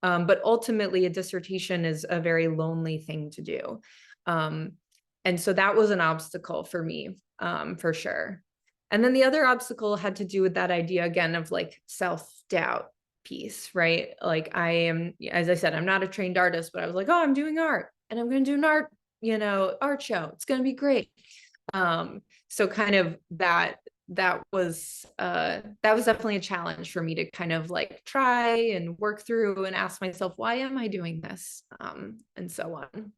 But ultimately a dissertation is a very lonely thing to do. And so that was an obstacle for me, for sure. And then the other obstacle had to do with that idea again of like self-doubt piece, right? Like I am, as I said, I'm not a trained artist, but I was like, oh, I'm doing art and I'm going to do an art show. It's going to be great. So kind of that was definitely a challenge for me to kind of like try and work through and ask myself, why am I doing this? And so on.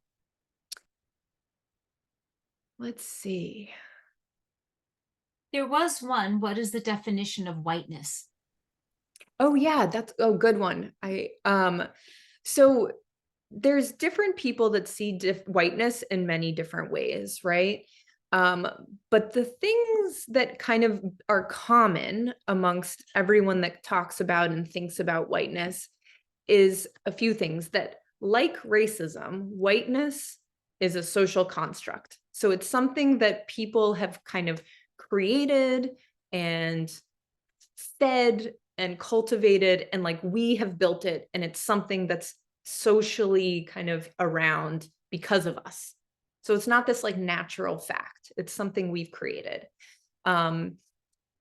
Let's see. There was one. What is the definition of whiteness? Oh yeah, that's a good one. So there's different people that see whiteness in many different ways, right? But the things that kind of are common amongst everyone that talks about and thinks about whiteness is a few things that, like racism, whiteness is a social construct. So it's something that people have kind of created and fed and cultivated, and like we have built it, and it's something that's socially kind of around because of us. So it's not this like natural fact, it's something we've created. And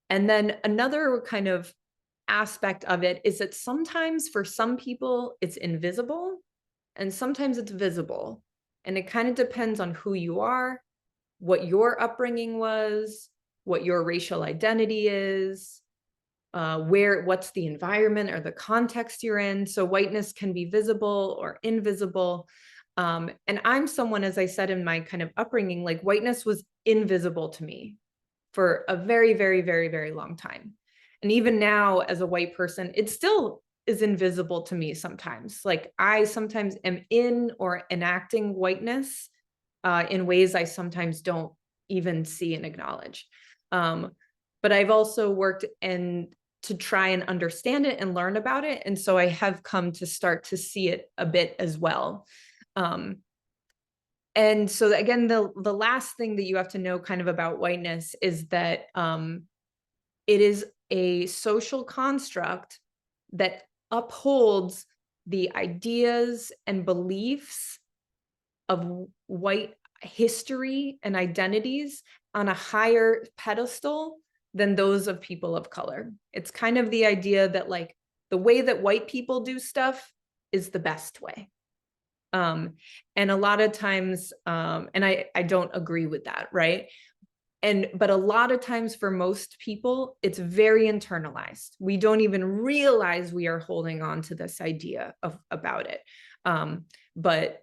then another kind of aspect of it is that sometimes for some people it's invisible and sometimes it's visible. And it kind of depends on who you are, what your upbringing was, what your racial identity is, what's the environment or the context you're in. So whiteness can be visible or invisible. And I'm someone, as I said, in my kind of upbringing, like whiteness was invisible to me for a very, very, very, very long time. And even now as a white person, it still is invisible to me sometimes. Like I sometimes am in or enacting whiteness in ways I sometimes don't even see and acknowledge. But I've also worked to try and understand it and learn about it. And so I have come to start to see it a bit as well. And so again, the last thing that you have to know kind of about whiteness is that it is a social construct that upholds the ideas and beliefs of white history and identities on a higher pedestal than those of people of color. It's kind of the idea that like the way that white people do stuff is the best way. And a lot of times, and I don't agree with that, right? But a lot of times for most people, it's very internalized. We don't even realize we are holding on to this idea about it. But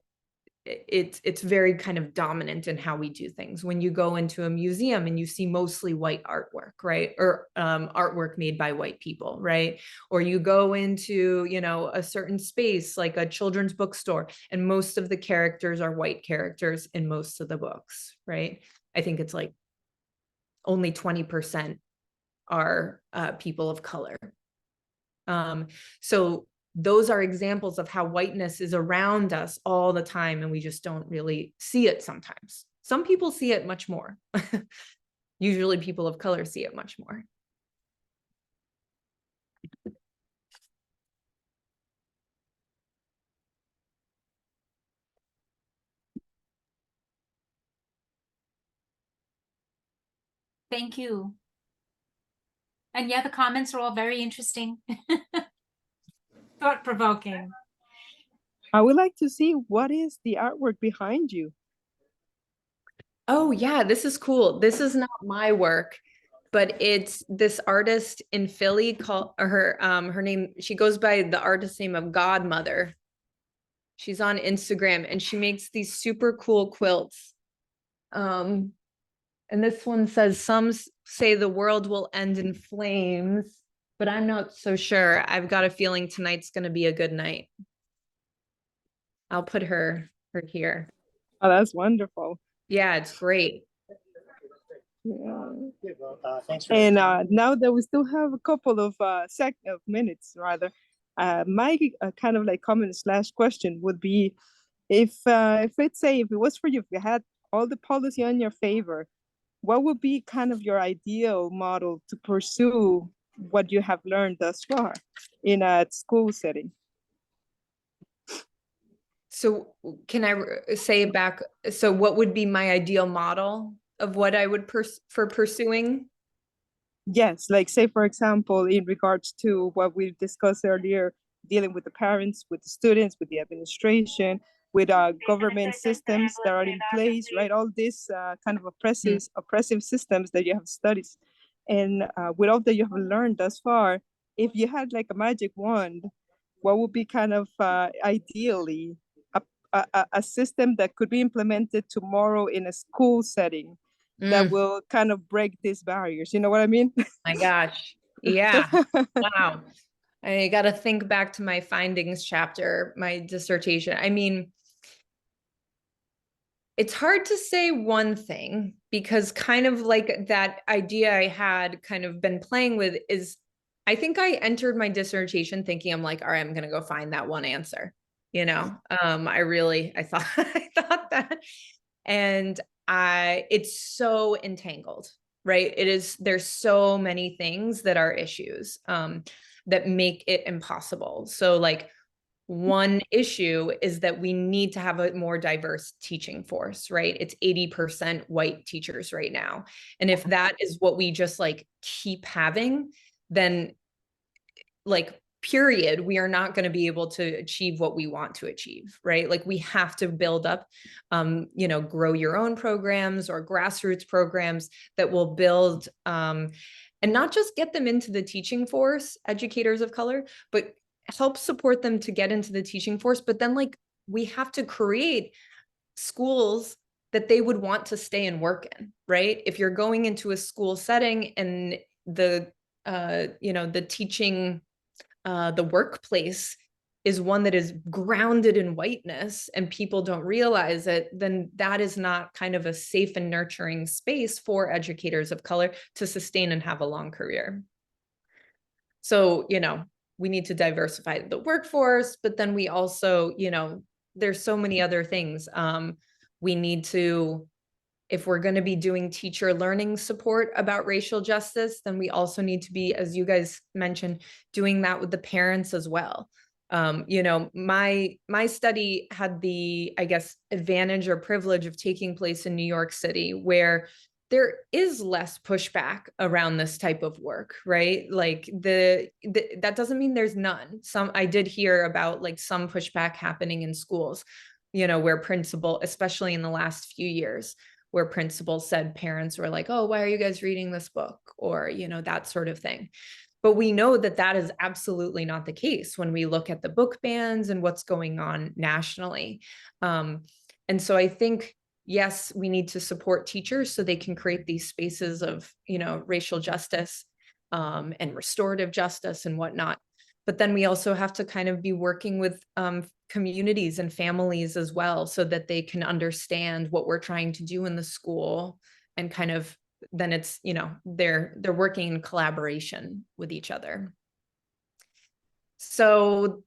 it's very kind of dominant in how we do things. When you go into a museum and you see mostly white artwork, right? Or artwork made by white people, right? Or you go into, a certain space like a children's bookstore, and most of the characters are white characters in most of the books, right? I think it's like only 20% are people of color. So those are examples of how whiteness is around us all the time, and we just don't really see it sometimes. Some people see it much more. Usually people of color see it much more. Thank you. And yeah, the comments are all very interesting. Thought-provoking. I would like to see what is the artwork behind you. Oh yeah, this is cool. This is not my work, but it's this artist in Philly called her name, she goes by the artist name of Godmother. She's on Instagram and she makes these super cool quilts. And this one says, some say the world will end in flames, but I'm not so sure. I've got a feeling tonight's going to be a good night. I'll put her here. Oh, that's wonderful. Yeah, it's great. Yeah. And now that we still have a couple of minutes, rather, my kind of like comment / question would be, if let's say, if it was for you, if you had all the policy on your favor, what would be kind of your ideal model to pursue what you have learned thus far in a school setting? So can I say back? So what would be my ideal model of what I would for pursuing? Yes, like say, for example, in regards to what we discussed earlier, dealing with the parents, with the students, with the administration, with government systems that are in place, right? All these kind of oppressive systems that you have studied. And with all that you have learned thus far, if you had like a magic wand, what would be kind of ideally a system that could be implemented tomorrow in a school setting that will kind of break these barriers? You know what I mean? My gosh. Yeah. Wow. I got to think back to my findings chapter, my dissertation. I mean, it's hard to say one thing, because kind of like that idea I had kind of been playing with is, I think I entered my dissertation thinking, I'm like, all right, I'm going to go find that one answer. You know, I thought, I thought that, and it's so entangled, right? There's so many things that are issues, that make it impossible. So like, one issue is that we need to have a more diverse teaching force, right? It's 80% white teachers right now. And if that is what we just like keep having, then like, period, we are not going to be able to achieve what we want to achieve, right? Like, we have to build up, grow your own programs or grassroots programs that will build, and not just get them into the teaching force, educators of color, but help support them to get into the teaching force. But then like, we have to create schools that they would want to stay and work in, right? If you're going into a school setting and the teaching, the workplace is one that is grounded in whiteness and people don't realize it, then that is not kind of a safe and nurturing space for educators of color to sustain and have a long career. So, we need to diversify the workforce, but then we also, there's so many other things. We need to, if we're going to be doing teacher learning support about racial justice, then we also need to be, as you guys mentioned, doing that with the parents as well. My study had the, I guess, advantage or privilege of taking place in New York City, where there is less pushback around this type of work, right? Like that doesn't mean there's none. I did hear about like some pushback happening in schools, where principal, especially in the last few years, where principals said parents were like, oh, why are you guys reading this book? Or, that sort of thing. But we know that that is absolutely not the case when we look at the book bans and what's going on nationally. And so I think, yes, we need to support teachers so they can create these spaces of, racial justice, and restorative justice and whatnot. But then we also have to kind of be working with communities and families as well, so that they can understand what we're trying to do in the school, and kind of then it's, they're working in collaboration with each other. So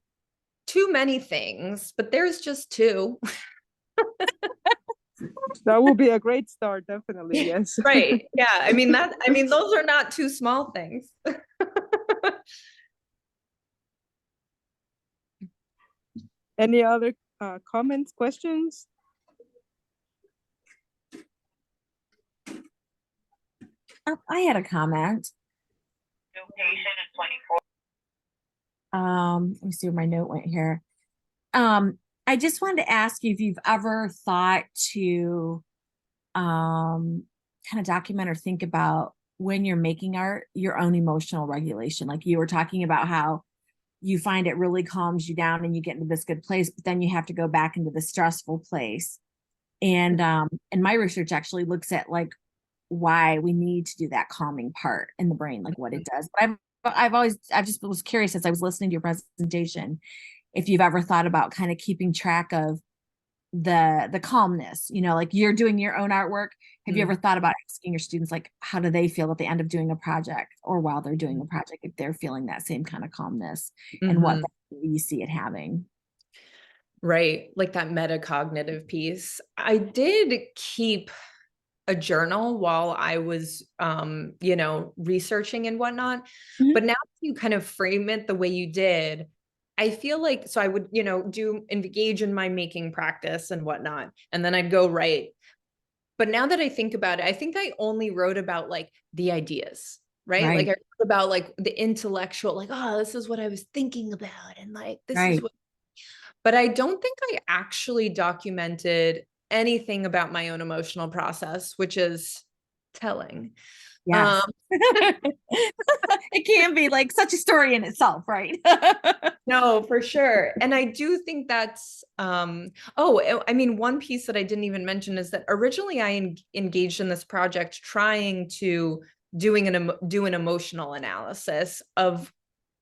too many things, but there's just two. That will be a great start, definitely. Yes. Right. Yeah. I mean, those are not two small things. Any other comments, questions? I had a comment. Let me see where my note went here. I just wanted to ask you if you've ever thought to kind of document or think about when you're making art, your own emotional regulation. Like you were talking about how you find it really calms you down and you get into this good place, but then you have to go back into the stressful place. And my research actually looks at like why we need to do that calming part in the brain, like what it does. But I just was curious as I was listening to your presentation, if you've ever thought about kind of keeping track of the calmness, you know, like you're doing your own artwork. Have you ever thought about asking your students, like, how do they feel at the end of doing a project or while they're doing a project, if they're feeling that same kind of calmness and what you see it having? Right. Like that metacognitive piece. I did keep a journal while I was, researching and whatnot. But now you kind of frame it the way you did, I feel like, so I would, engage in my making practice and whatnot, and then I'd go write. But now that I think about it, I think I only wrote about like the ideas, right? Like I wrote about like the intellectual, like, oh, this is what I was thinking about. And like, this is what, but I don't think I actually documented anything about my own emotional process, which is telling. Yes. It can be like such a story in itself, right? No, for sure. And I do think that's, one piece that I didn't even mention is that originally I engaged in this project trying to do an emotional analysis of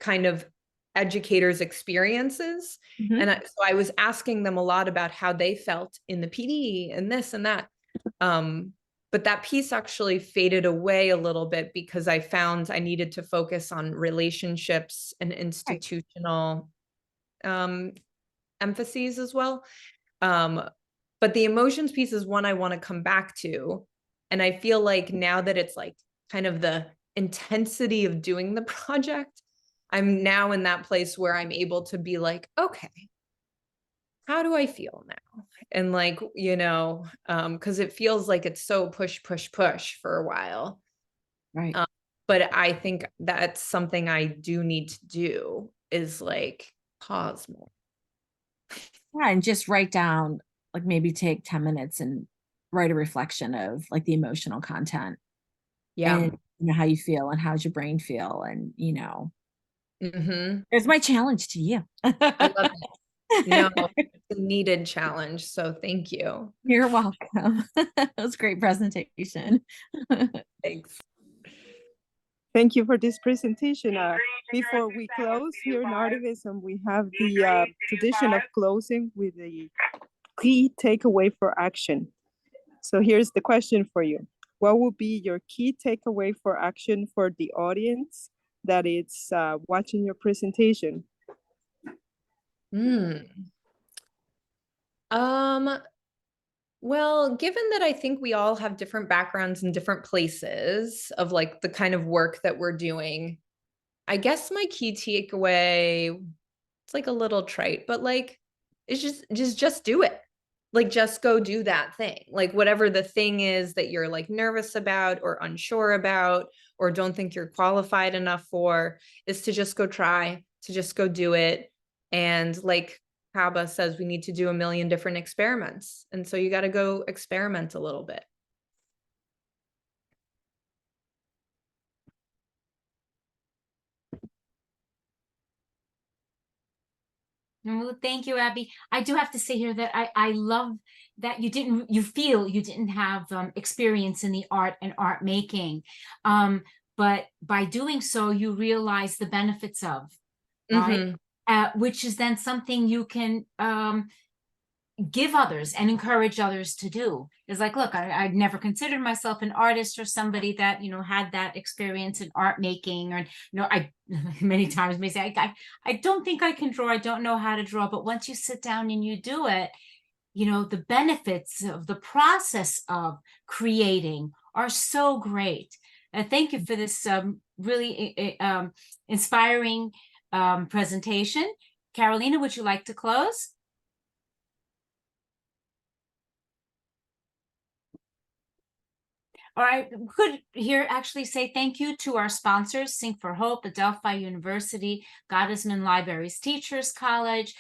kind of educators' experiences. And so I was asking them a lot about how they felt in the PD and this and that. But that piece actually faded away a little bit because I found I needed to focus on relationships and institutional emphases as well. But the emotions piece is one I want to come back to. And I feel like now that it's like kind of the intensity of doing the project, I'm now in that place where I'm able to be like, okay, how do I feel now? And like, because it feels like it's so push for a while. Right. But I think that's something I do need to do is like pause more. Yeah, and just write down, like maybe take 10 minutes and write a reflection of like the emotional content. Yeah. And how you feel and how's your brain feel. And, there's my challenge to you. I love it. No, it's a needed challenge. So thank you. You're welcome. That was a great presentation. Thanks. Thank you for this presentation. Before we close here in ARTIVISM, we have the tradition of closing with a key takeaway for action. So here's the question for you. What would be your key takeaway for action for the audience that is watching your presentation? Well, given that I think we all have different backgrounds in different places of like the kind of work that we're doing, I guess my key takeaway, it's like a little trite, but like, it's just do it. Like, just go do that thing. Like whatever the thing is that you're like nervous about or unsure about, or don't think you're qualified enough for, is to just go try, to just go do it. And like Haba says, we need to do a million different experiments. And so you got to go experiment a little bit. Well, thank you, Abby. I do have to say here that I love that you didn't have experience in the art and art making. But by doing so, you realize the benefits of, right? Which is then something you can give others and encourage others to do. It's like, look, I'd never considered myself an artist or somebody that, had that experience in art making, or, I many times may say, I don't think I can draw. I don't know how to draw. But once you sit down and you do it, the benefits of the process of creating are so great. Thank you for this really inspiring presentation. Carolina, would you like to close? All right, we could here actually say thank you to our sponsors, Sing for Hope, Adelphi University, Gottesman Libraries Teachers College.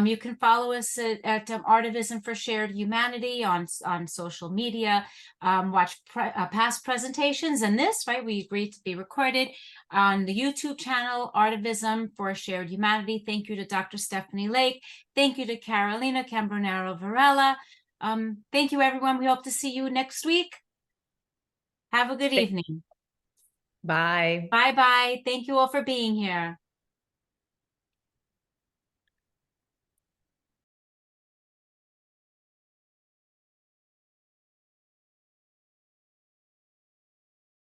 You can follow us at ARTIVISM for Shared Humanity on social media, watch past presentations, and this, right, we agreed to be recorded on the YouTube channel, ARTIVISM for Shared Humanity. Thank you to Dr. Stephanie Lake. Thank you to Carolina Cambronero Varela. Thank you, everyone. We hope to see you next week. Have a good evening. Bye. Bye-bye. Thank you all for being here.